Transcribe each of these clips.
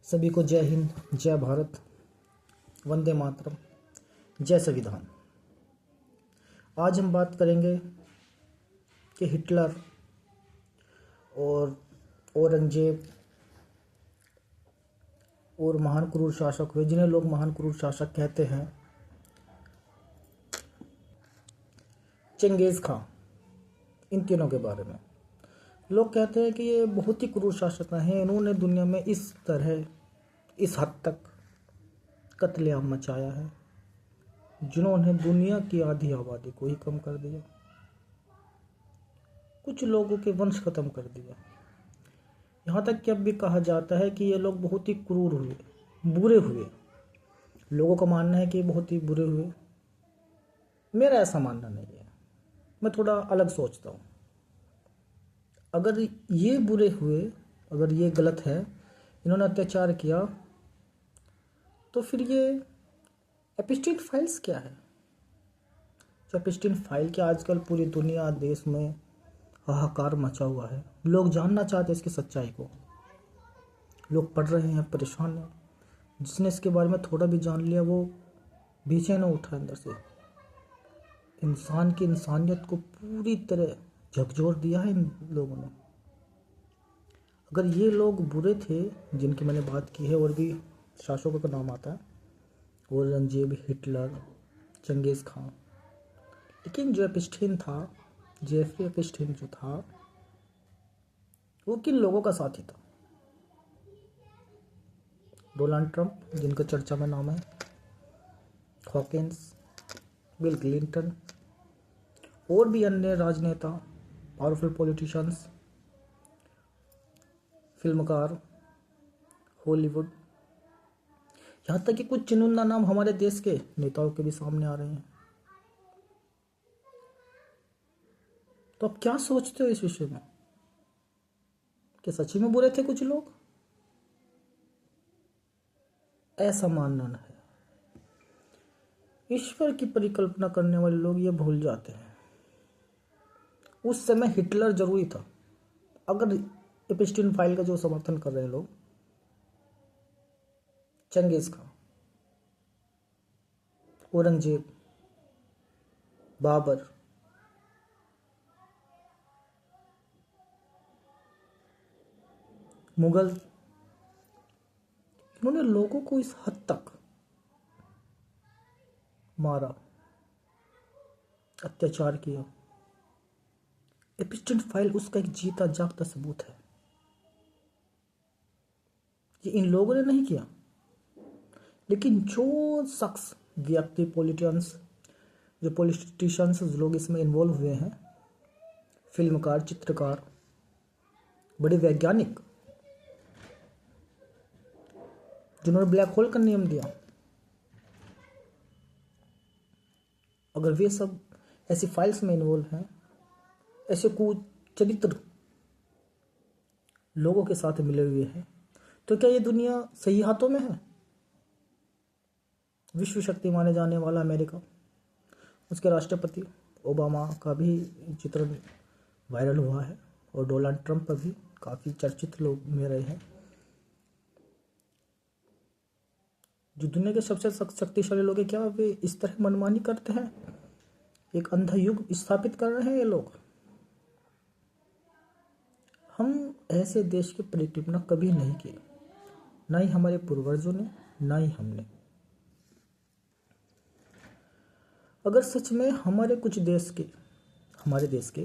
सभी को जय हिंद, जय भारत, वंदे मातरम, जय संविधान। आज हम बात करेंगे कि हिटलर और औरंगजेब और महान क्रूर शासक हुए, जिन्हें लोग महान क्रूर शासक कहते हैं, चंगेज़ खां, इन तीनों के बारे में। लोग कहते हैं कि ये बहुत ही क्रूर शासक हैं। इन्होंने दुनिया में इस तरह, इस हद तक कत्लेआम मचाया है, जिन्होंने दुनिया की आधी आबादी को ही कम कर दिया, कुछ लोगों के वंश खत्म कर दिया। यहाँ तक कि अब भी कहा जाता है कि ये लोग बहुत ही क्रूर हुए, बुरे हुए। लोगों का मानना है कि बहुत ही बुरे हुए। मेरा ऐसा मानना नहीं है, मैं थोड़ा अलग सोचता हूँ। अगर ये बुरे हुए, अगर ये गलत है, इन्होंने अत्याचार किया, तो फिर ये एपिस्टीन फाइल्स क्या है? जो एपिस्टीन फाइल के आजकल पूरी दुनिया, देश में हाहाकार मचा हुआ है। लोग जानना चाहते हैं इसकी सच्चाई को। लोग पढ़ रहे हैं, परेशान हैं। जिसने इसके बारे में थोड़ा भी जान लिया वो बेचैन उठा अंदर से। इंसान की इंसानियत को पूरी तरह झकझोर दिया है इन लोगों ने। अगर ये लोग बुरे थे जिनकी मैंने बात की है, और भी शासकों का नाम आता है, औरंगजेब, हिटलर, चंगेज़ खां, लेकिन जो एपिस्टीन था, जेफरी एपिस्टीन जो था, वो किन लोगों का साथी था? डोनाल्ड ट्रंप, जिनका चर्चा में नाम है, हॉकिंस, बिल क्लिंटन, और भी अन्य राजनेता, पावरफुल पॉलिटिशियंस, फिल्मकार, हॉलीवुड, यहाँ तक कि कुछ चुनिंदा नाम हमारे देश के नेताओं के भी सामने आ रहे हैं। तो आप क्या सोचते हो इस विषय में? कि सच्ची में बुरे थे कुछ लोग? ऐसा मानना है। ईश्वर की परिकल्पना करने वाले लोग ये भूल जाते हैं, उस समय हिटलर जरूरी था। अगर एपिस्टीन फाइल का जो समर्थन कर रहे हैं लोग, चंगेज़ खां, औरंगजेब, बाबर, मुगल, इन्होंने लोगों को इस हद तक मारा, अत्याचार किया। एपिस्टीन फाइल उसका एक जीता जागता सबूत है। ये इन लोगों ने नहीं किया, लेकिन जो शख्स, व्यक्ति, जो पॉलिटिशियंस लोग इसमें इन्वॉल्व हुए हैं, फिल्मकार, चित्रकार, बड़े वैज्ञानिक, जिन्होंने ब्लैक होल का नियम दिया, अगर वे सब ऐसी फाइल्स में इन्वॉल्व हैं, ऐसे कुछ चरित्र लोगों के साथ मिले हुए हैं, तो क्या ये दुनिया सही हाथों में है? विश्व शक्ति माने जाने वाला अमेरिका, उसके राष्ट्रपति ओबामा का भी चित्रण वायरल हुआ है, और डोनाल्ड ट्रंप पर भी काफ़ी चर्चित लोग में रहे हैं। जो दुनिया के सबसे शक्तिशाली लोग हैं, क्या वे इस तरह मनमानी करते हैं? एक अंधा युग स्थापित कर रहे हैं ये लोग। हम ऐसे देश की परिकल्पना कभी नहीं की, ना ही हमारे पूर्वजों ने, ना ही हमने। अगर सच में हमारे देश के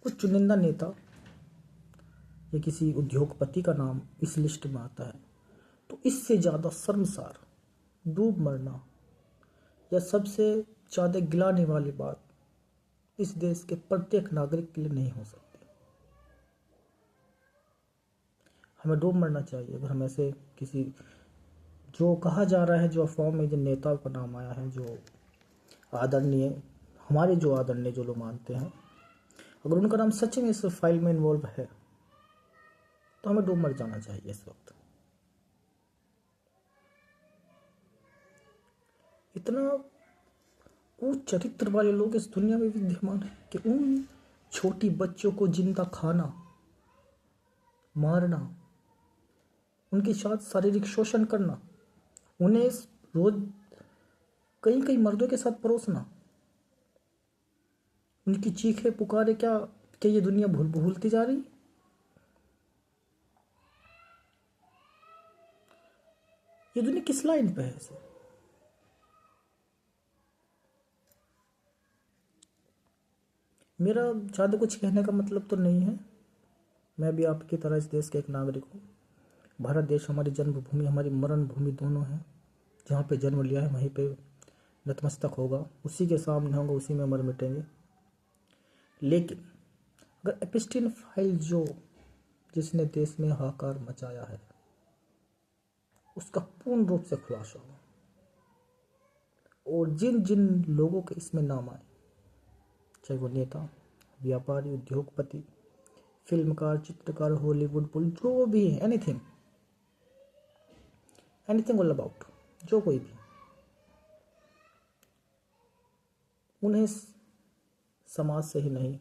कुछ चुनिंदा नेता या किसी उद्योगपति का नाम इस लिस्ट में आता है, तो इससे ज़्यादा शर्मसार, डूब मरना या सबसे ज़्यादा गिलाने वाली बात इस देश के प्रत्येक नागरिक के लिए नहीं हो सकती। हमें डूब मरना चाहिए अगर हम ऐसे किसी, जो कहा जा रहा है, जो अफवाह में जिन नेताओं का नाम आया है, जो आदरणीय जो लोग मानते हैं, अगर उनका नाम सच में इस फाइल में इन्वॉल्व है, तो हमें डूब मर जाना चाहिए इस वक्त। इतना कुछ चरित्र वाले लोग इस दुनिया में विद्यमान है कि उन छोटी बच्चों को जिंदा खाना, मारना, उनके साथ शारीरिक शोषण करना, उन्हें रोज कई कई मर्दों के साथ परोसना, उनकी चीखें पुकारे, क्या ये दुनिया भूलती जा रही? ये दुनिया किस लाइन पे है ऐसे? मेरा ज़्यादा कुछ कहने का मतलब तो नहीं है। मैं भी आपकी तरह इस देश का एक नागरिक हूँ। भारत देश हमारी जन्मभूमि, हमारी मरण भूमि दोनों है। जहाँ पे जन्म लिया है वहीं पे नतमस्तक होगा, उसी के सामने होगा, उसी में मर मिटेंगे। लेकिन अगर एपिस्टीन फाइल जिसने देश में हाहाकार मचाया है, उसका पूर्ण रूप से खुलासा हो और जिन जिन लोगों के इसमें नाम आए, चाहे वो नेता, व्यापारी, उद्योगपति, फिल्मकार, चित्रकार, हॉलीवुड पुल, जो भी है, एनीथिंग ऑल अबाउट, जो कोई भी, उन्हें समाज से ही नहीं,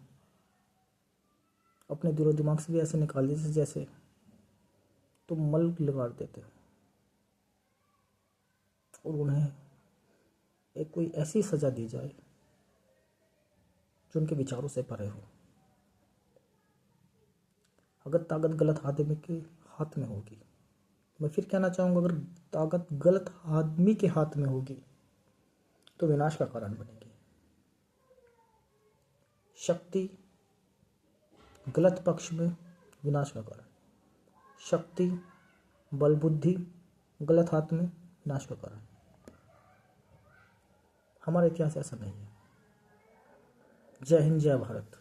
अपने दिलो दिमाग से भी ऐसे निकाल दीजिए जैसे तो मल लगा देते हो, और उन्हें एक कोई ऐसी सज़ा दी जाए जो उनके विचारों से परे हो। अगर ताकत गलत आदमी के हाथ में होगी, मैं फिर कहना चाहूँगा, अगर ताकत गलत आदमी के हाथ में होगी तो विनाश का कारण बनेगी। शक्ति गलत पक्ष में, विनाश का कारण। शक्ति, बल, बुद्धि गलत हाथ में, विनाश का कारण। हमारा इतिहास ऐसा नहीं है। जय हिंद, जय भारत।